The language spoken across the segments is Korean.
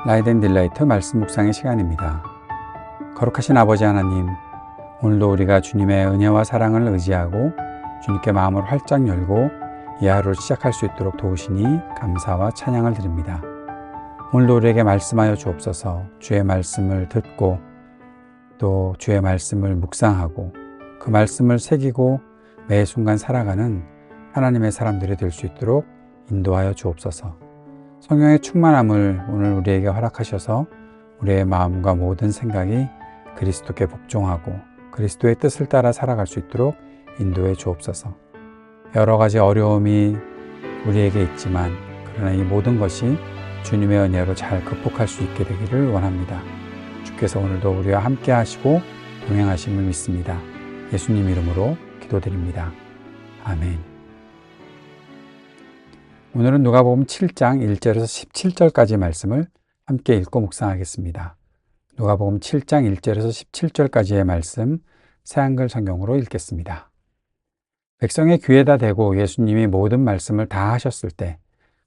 라이트 앤 딜라이트 말씀 묵상의 시간입니다. 거룩하신 아버지 하나님, 오늘도 우리가 주님의 은혜와 사랑을 의지하고 주님께 마음을 활짝 열고 이 하루를 시작할 수 있도록 도우시니 감사와 찬양을 드립니다. 오늘도 우리에게 말씀하여 주옵소서. 주의 말씀을 듣고 또 주의 말씀을 묵상하고 그 말씀을 새기고 매 순간 살아가는 하나님의 사람들이 될 수 있도록 인도하여 주옵소서. 성령의 충만함을 오늘 우리에게 허락하셔서 우리의 마음과 모든 생각이 그리스도께 복종하고 그리스도의 뜻을 따라 살아갈 수 있도록 인도해 주옵소서. 여러 가지 어려움이 우리에게 있지만 그러나 이 모든 것이 주님의 은혜로 잘 극복할 수 있게 되기를 원합니다. 주께서 오늘도 우리와 함께 하시고 동행하심을 믿습니다. 예수님 이름으로 기도드립니다. 아멘. 오늘은 누가복음 7장 1절에서 17절까지 말씀을 함께 읽고 묵상하겠습니다. 누가복음 7장 1절에서 17절까지의 말씀 새한글 성경으로 읽겠습니다. 백성의 귀에다 대고 예수님이 모든 말씀을 다 하셨을 때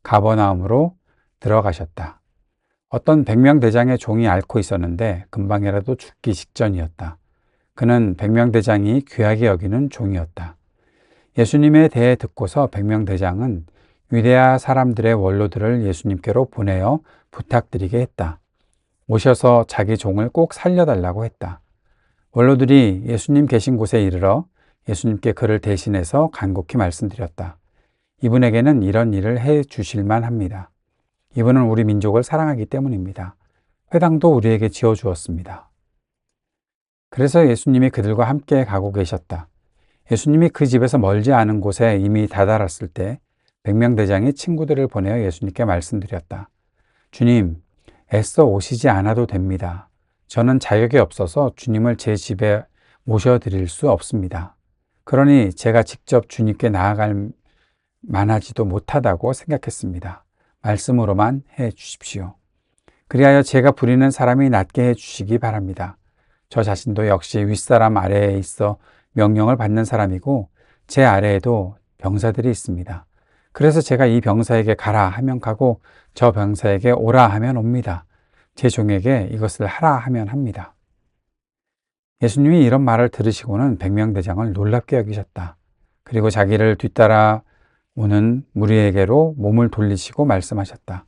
가버나움으로 들어가셨다. 어떤 백명대장의 종이 앓고 있었는데 금방이라도 죽기 직전이었다. 그는 백명대장이 귀하게 여기는 종이었다. 예수님에 대해 듣고서 백명대장은 유대야 사람들의 원로들을 예수님께로 보내어 부탁드리게 했다. 오셔서 자기 종을 꼭 살려달라고 했다. 원로들이 예수님 계신 곳에 이르러 예수님께 그를 대신해서 간곡히 말씀드렸다. 이분에게는 이런 일을 해 주실만 합니다. 이분은 우리 민족을 사랑하기 때문입니다. 회당도 우리에게 지어주었습니다. 그래서 예수님이 그들과 함께 가고 계셨다. 예수님이 그 집에서 멀지 않은 곳에 이미 다다랐을 때 백명대장이 친구들을 보내어 예수님께 말씀드렸다. 주님, 애써 오시지 않아도 됩니다. 저는 자격이 없어서 주님을 제 집에 모셔드릴 수 없습니다. 그러니 제가 직접 주님께 나아갈 만하지도 못하다고 생각했습니다. 말씀으로만 해 주십시오. 그리하여 제가 부리는 사람이 낫게 해 주시기 바랍니다. 저 자신도 역시 윗사람 아래에 있어 명령을 받는 사람이고 제 아래에도 병사들이 있습니다. 그래서 제가 이 병사에게 가라 하면 가고 저 병사에게 오라 하면 옵니다. 제 종에게 이것을 하라 하면 합니다. 예수님이 이런 말을 들으시고는 백명대장을 놀랍게 여기셨다. 그리고 자기를 뒤따라 오는 무리에게로 몸을 돌리시고 말씀하셨다.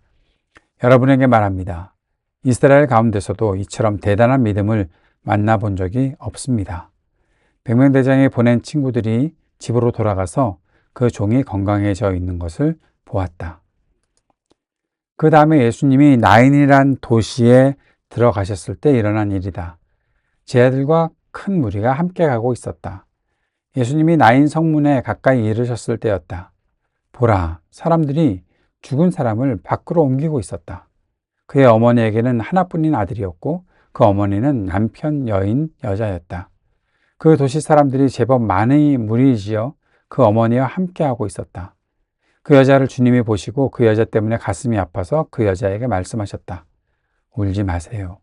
여러분에게 말합니다. 이스라엘 가운데서도 이처럼 대단한 믿음을 만나본 적이 없습니다. 백명대장이 보낸 친구들이 집으로 돌아가서 그 종이 건강해져 있는 것을 보았다. 그 다음에 예수님이 나인이란 도시에 들어가셨을 때 일어난 일이다. 제자들과 큰 무리가 함께 가고 있었다. 예수님이 나인 성문에 가까이 이르셨을 때였다. 보라, 사람들이 죽은 사람을 밖으로 옮기고 있었다. 그의 어머니에게는 하나뿐인 아들이었고 그 어머니는 남편 여인 여자였다. 그 도시 사람들이 제법 많이 무리지어 그 어머니와 함께하고 있었다. 그 여자를 주님이 보시고 그 여자 때문에 가슴이 아파서 그 여자에게 말씀하셨다. 울지 마세요.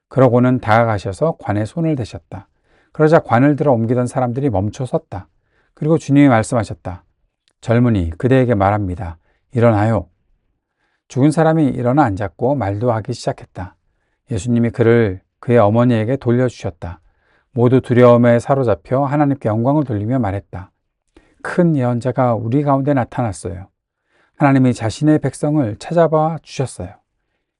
그러고는 다가가셔서 관에 손을 대셨다. 그러자 관을 들어 옮기던 사람들이 멈춰 섰다. 그리고 주님이 말씀하셨다. 젊은이, 그대에게 말합니다. 일어나요. 죽은 사람이 일어나 앉았고 말도 하기 시작했다. 예수님이 그를 그의 어머니에게 돌려주셨다. 모두 두려움에 사로잡혀 하나님께 영광을 돌리며 말했다. 큰 예언자가 우리 가운데 나타났어요. 하나님이 자신의 백성을 찾아봐 주셨어요.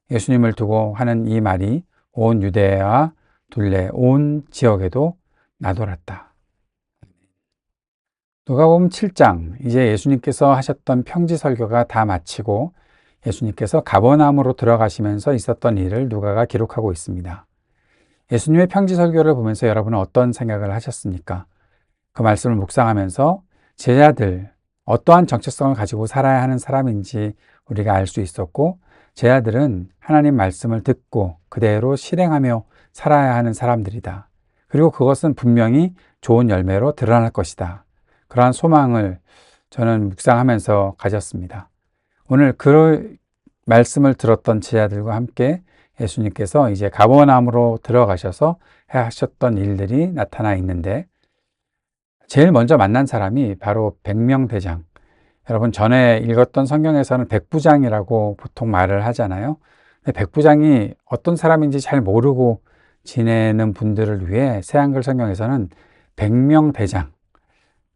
예수님을 두고 하는 이 말이 온 유대와 둘레 온 지역에도 나돌았다. 누가복음 7장, 이제 예수님께서 하셨던 평지 설교가 다 마치고 예수님께서 가버나움으로 들어가시면서 있었던 일을 누가가 기록하고 있습니다. 예수님의 평지 설교를 보면서 여러분은 어떤 생각을 하셨습니까? 그 말씀을 묵상하면서 제자들, 어떠한 정체성을 가지고 살아야 하는 사람인지 우리가 알 수 있었고, 제자들은 하나님 말씀을 듣고 그대로 실행하며 살아야 하는 사람들이다. 그리고 그것은 분명히 좋은 열매로 드러날 것이다. 그러한 소망을 저는 묵상하면서 가졌습니다. 오늘 그 말씀을 들었던 제자들과 함께 예수님께서 이제 가버나움으로 들어가셔서 하셨던 일들이 나타나 있는데, 제일 먼저 만난 사람이 바로 백명대장. 여러분 전에 읽었던 성경에서는 백부장이라고 보통 말을 하잖아요. 백부장이 어떤 사람인지 잘 모르고 지내는 분들을 위해 새한글 성경에서는 백명대장,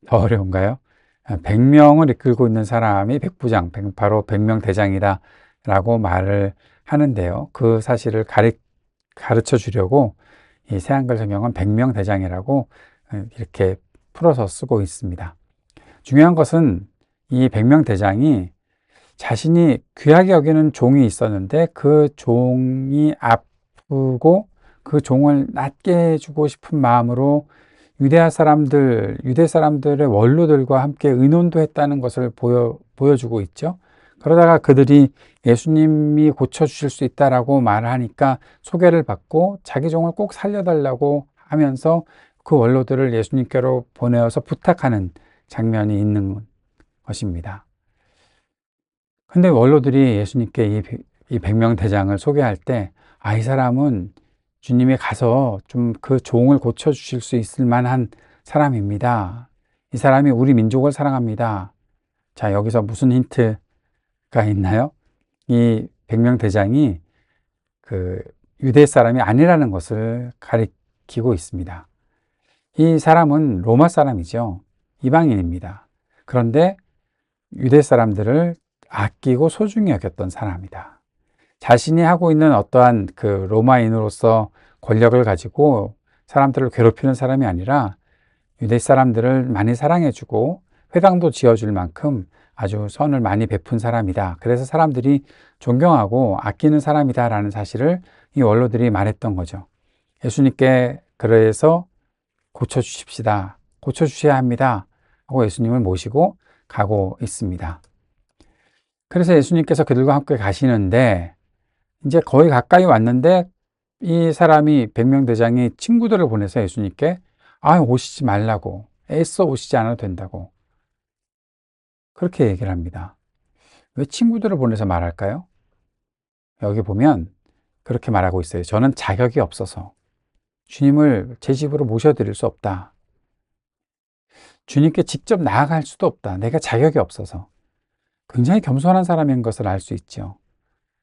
더 어려운가요? 100명을 이끌고 있는 사람이 백부장, 바로 백명대장이다 라고 말을 하는데요. 그 사실을 가르쳐 주려고 이 새한글 성경은 백명대장이라고 이렇게 풀어서 쓰고 있습니다. 중요한 것은 이 백명대장이 자신이 귀하게 여기는 종이 있었는데 그 종이 아프고 그 종을 낫게 해주고 싶은 마음으로 유대 사람들의 원로들과 함께 의논도 했다는 것을 보여주고 있죠. 그러다가 그들이 예수님이 고쳐주실 수 있다라고 말을 하니까 소개를 받고 자기 종을 꼭 살려달라고 하면서 그 원로들을 예수님께로 보내어서 부탁하는 장면이 있는 것입니다. 근데 원로들이 예수님께 이 백명대장을 소개할 때, 이 사람은 주님이 가서 좀 그 종을 고쳐주실 수 있을 만한 사람입니다. 이 사람이 우리 민족을 사랑합니다. 자, 여기서 무슨 힌트가 있나요? 이 백명대장이 그 유대 사람이 아니라는 것을 가리키고 있습니다. 이 사람은 로마 사람이죠. 이방인입니다. 그런데 유대 사람들을 아끼고 소중히 여겼던 사람이다. 자신이 하고 있는 어떠한 그 로마인으로서 권력을 가지고 사람들을 괴롭히는 사람이 아니라 유대 사람들을 많이 사랑해주고 회당도 지어줄 만큼 아주 선을 많이 베푼 사람이다. 그래서 사람들이 존경하고 아끼는 사람이다라는 사실을 이 원로들이 말했던 거죠. 예수님께 그래서 고쳐주십시다. 고쳐주셔야 합니다. 하고 예수님을 모시고 가고 있습니다. 그래서 예수님께서 그들과 함께 가시는데 이제 거의 가까이 왔는데 이 사람이 백명대장이 친구들을 보내서 예수님께 오시지 말라고, 애써 오시지 않아도 된다고 그렇게 얘기를 합니다. 왜 친구들을 보내서 말할까요? 여기 보면 그렇게 말하고 있어요. 저는 자격이 없어서 주님을 제 집으로 모셔드릴 수 없다. 주님께 직접 나아갈 수도 없다. 내가 자격이 없어서. 굉장히 겸손한 사람인 것을 알 수 있죠.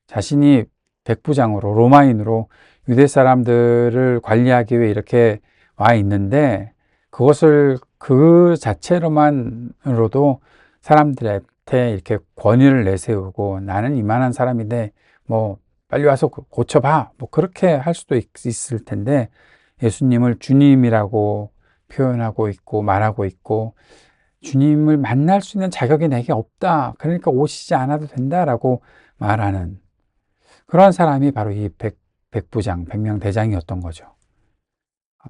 자신이 백부장으로 로마인으로 유대 사람들을 관리하기 위해 이렇게 와 있는데 그것을 그 자체로만으로도 사람들한테 이렇게 권위를 내세우고 나는 이만한 사람인데 뭐 빨리 와서 고쳐봐 뭐 그렇게 할 수도 있을 텐데 예수님을 주님이라고 표현하고 있고 말하고 있고 주님을 만날 수 있는 자격이 내게 없다. 그러니까 오시지 않아도 된다라고 말하는 그러한 사람이 바로 이 백부장, 백명대장이었던 거죠.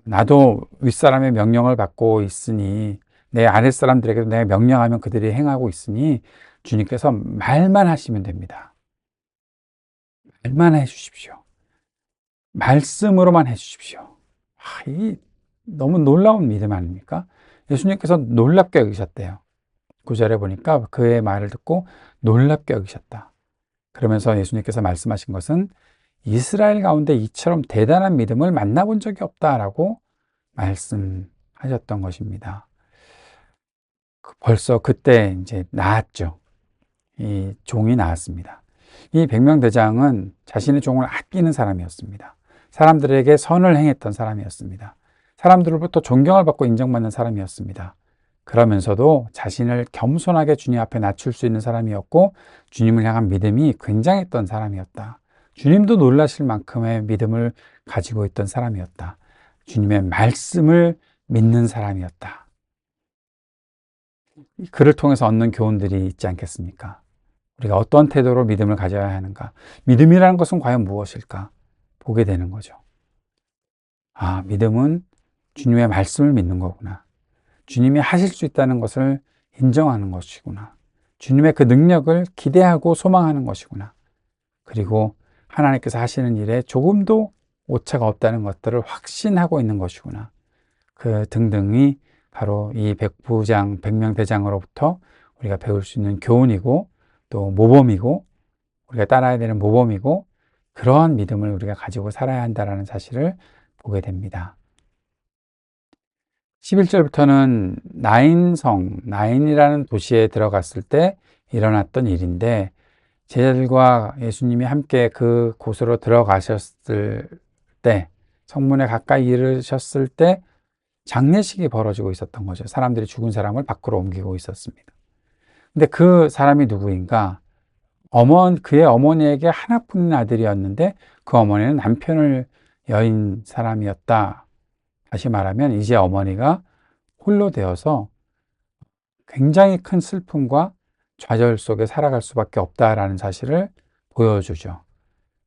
나도 윗사람의 명령을 받고 있으니 내 아랫사람들에게도 내가 명령하면 그들이 행하고 있으니 주님께서 말만 하시면 됩니다. 말만 해 주십시오. 말씀으로만 해 주십시오. 이 너무 놀라운 믿음 아닙니까? 예수님께서 놀랍게 여기셨대요. 9절에 보니까 그의 말을 듣고 놀랍게 여기셨다. 그러면서 예수님께서 말씀하신 것은 이스라엘 가운데 이처럼 대단한 믿음을 만나본 적이 없다라고 말씀하셨던 것입니다. 벌써 그때 이제 나았죠. 이 종이 나았습니다. 이 백명대장은 자신의 종을 아끼는 사람이었습니다. 사람들에게 선을 행했던 사람이었습니다. 사람들로부터 존경을 받고 인정받는 사람이었습니다. 그러면서도 자신을 겸손하게 주님 앞에 낮출 수 있는 사람이었고 주님을 향한 믿음이 굉장했던 사람이었다. 주님도 놀라실 만큼의 믿음을 가지고 있던 사람이었다. 주님의 말씀을 믿는 사람이었다. 그를 통해서 얻는 교훈들이 있지 않겠습니까? 우리가 어떤 태도로 믿음을 가져야 하는가? 믿음이라는 것은 과연 무엇일까? 보게 되는 거죠. 믿음은 주님의 말씀을 믿는 거구나. 주님이 하실 수 있다는 것을 인정하는 것이구나. 주님의 그 능력을 기대하고 소망하는 것이구나. 그리고 하나님께서 하시는 일에 조금도 오차가 없다는 것들을 확신하고 있는 것이구나. 그 등등이 바로 이 백부장, 백명대장으로부터 우리가 배울 수 있는 교훈이고 또 모범이고 우리가 따라야 되는 모범이고 그러한 믿음을 우리가 가지고 살아야 한다는 사실을 보게 됩니다. 11절부터는 나인이라는 도시에 들어갔을 때 일어났던 일인데 제자들과 예수님이 함께 그 곳으로 들어가셨을 때, 성문에 가까이 이르셨을 때 장례식이 벌어지고 있었던 거죠. 사람들이 죽은 사람을 밖으로 옮기고 있었습니다. 근데 그 사람이 누구인가? 그의 어머니에게 하나뿐인 아들이었는데 그 어머니는 남편을 여인 사람이었다. 다시 말하면 이제 어머니가 홀로 되어서 굉장히 큰 슬픔과 좌절 속에 살아갈 수밖에 없다라는 사실을 보여주죠.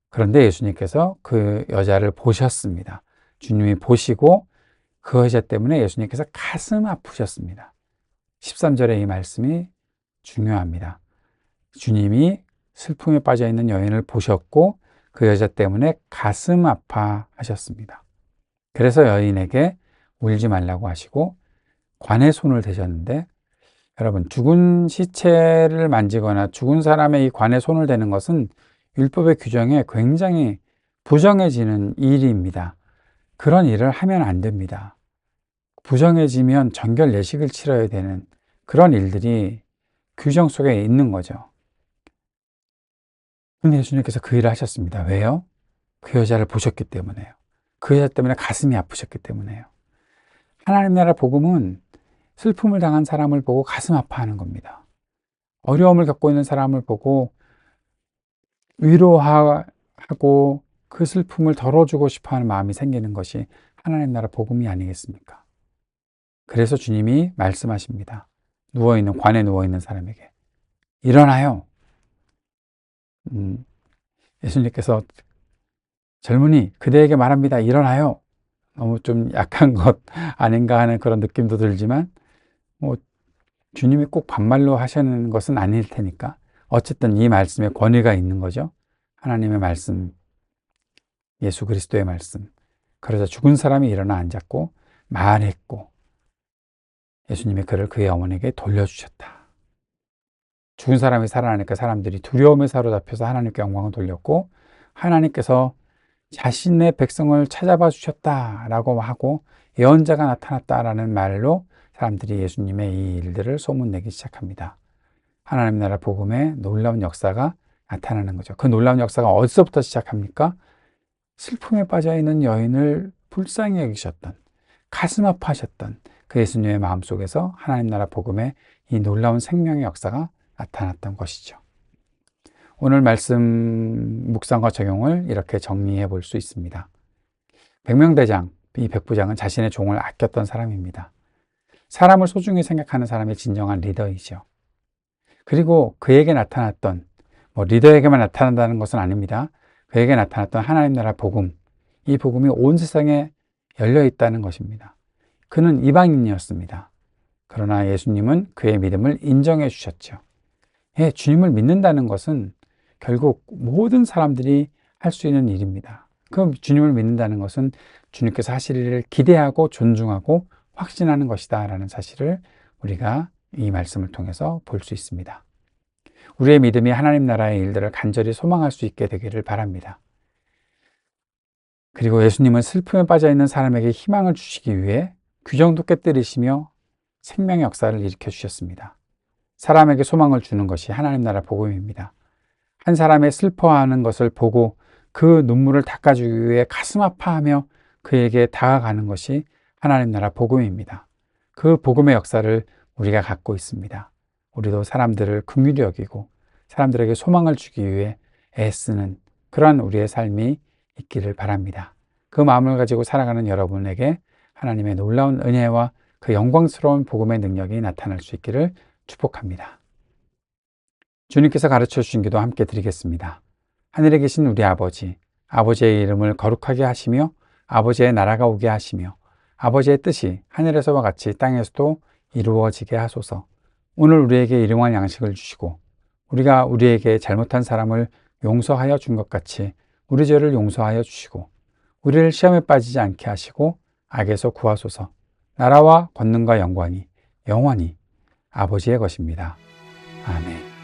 그런데 예수님께서 그 여자를 보셨습니다. 주님이 보시고 그 여자 때문에 예수님께서 가슴 아프셨습니다. 13절의 이 말씀이 중요합니다. 주님이 슬픔에 빠져 있는 여인을 보셨고 그 여자 때문에 가슴 아파하셨습니다. 그래서 여인에게 울지 말라고 하시고 관에 손을 대셨는데, 여러분, 죽은 시체를 만지거나 죽은 사람의 이 관에 손을 대는 것은 율법의 규정에 굉장히 부정해지는 일입니다. 그런 일을 하면 안 됩니다. 부정해지면 정결 예식을 치러야 되는 그런 일들이 규정 속에 있는 거죠. 근데 예수님께서 그 일을 하셨습니다. 왜요? 그 여자를 보셨기 때문에요. 그 여자 때문에 가슴이 아프셨기 때문에요. 하나님 나라 복음은 슬픔을 당한 사람을 보고 가슴 아파하는 겁니다. 어려움을 겪고 있는 사람을 보고 위로하고 그 슬픔을 덜어주고 싶어하는 마음이 생기는 것이 하나님 나라 복음이 아니겠습니까? 그래서 주님이 말씀하십니다. 관에 누워있는 사람에게 일어나요. 예수님께서 젊은이 그대에게 말합니다. 일어나요. 너무 좀 약한 것 아닌가 하는 그런 느낌도 들지만 주님이 꼭 반말로 하시는 것은 아닐 테니까 어쨌든 이 말씀에 권위가 있는 거죠. 하나님의 말씀, 예수 그리스도의 말씀. 그러자 죽은 사람이 일어나 앉았고 말했고 예수님이 그를 그의 어머니에게 돌려주셨다. 죽은 사람이 살아나니까 사람들이 두려움에 사로잡혀서 하나님께 영광을 돌렸고 하나님께서 자신의 백성을 찾아봐 주셨다라고 하고 예언자가 나타났다라는 말로 사람들이 예수님의 이 일들을 소문내기 시작합니다. 하나님 나라 복음의 놀라운 역사가 나타나는 거죠. 그 놀라운 역사가 어디서부터 시작합니까? 슬픔에 빠져있는 여인을 불쌍히 여기셨던, 가슴 아파하셨던 그 예수님의 마음속에서 하나님 나라 복음의 이 놀라운 생명의 역사가 나타났던 것이죠. 오늘 말씀 묵상과 적용을 이렇게 정리해 볼 수 있습니다. 백명대장, 이 백부장은 자신의 종을 아꼈던 사람입니다. 사람을 소중히 생각하는 사람이 진정한 리더이죠. 그리고 그에게 나타났던, 리더에게만 나타난다는 것은 아닙니다. 그에게 나타났던 하나님 나라 복음, 이 복음이 온 세상에 열려 있다는 것입니다. 그는 이방인이었습니다. 그러나 예수님은 그의 믿음을 인정해 주셨죠. 주님을 믿는다는 것은 결국 모든 사람들이 할 수 있는 일입니다. 그 주님을 믿는다는 것은 주님께서 하실 일을 기대하고 존중하고 확신하는 것이다 라는 사실을 우리가 이 말씀을 통해서 볼 수 있습니다. 우리의 믿음이 하나님 나라의 일들을 간절히 소망할 수 있게 되기를 바랍니다. 그리고 예수님은 슬픔에 빠져있는 사람에게 희망을 주시기 위해 규정도 깨뜨리시며 생명의 역사를 일으켜 주셨습니다. 사람에게 소망을 주는 것이 하나님 나라 복음입니다. 한 사람의 슬퍼하는 것을 보고 그 눈물을 닦아주기 위해 가슴 아파하며 그에게 다가가는 것이 하나님 나라 복음입니다. 그 복음의 역사를 우리가 갖고 있습니다. 우리도 사람들을 긍휼히 여기고 사람들에게 소망을 주기 위해 애쓰는 그러한 우리의 삶이 있기를 바랍니다. 그 마음을 가지고 살아가는 여러분에게 하나님의 놀라운 은혜와 그 영광스러운 복음의 능력이 나타날 수 있기를 축복합니다. 주님께서 가르쳐 주신 기도 함께 드리겠습니다. 하늘에 계신 우리 아버지, 아버지의 이름을 거룩하게 하시며 아버지의 나라가 오게 하시며 아버지의 뜻이 하늘에서와 같이 땅에서도 이루어지게 하소서. 오늘 우리에게 일용할 양식을 주시고 우리가 우리에게 잘못한 사람을 용서하여 준 것 같이 우리 죄를 용서하여 주시고 우리를 시험에 빠지지 않게 하시고 악에서 구하소서. 나라와 권능과 영광이 영원히 아버지의 것입니다. 아멘.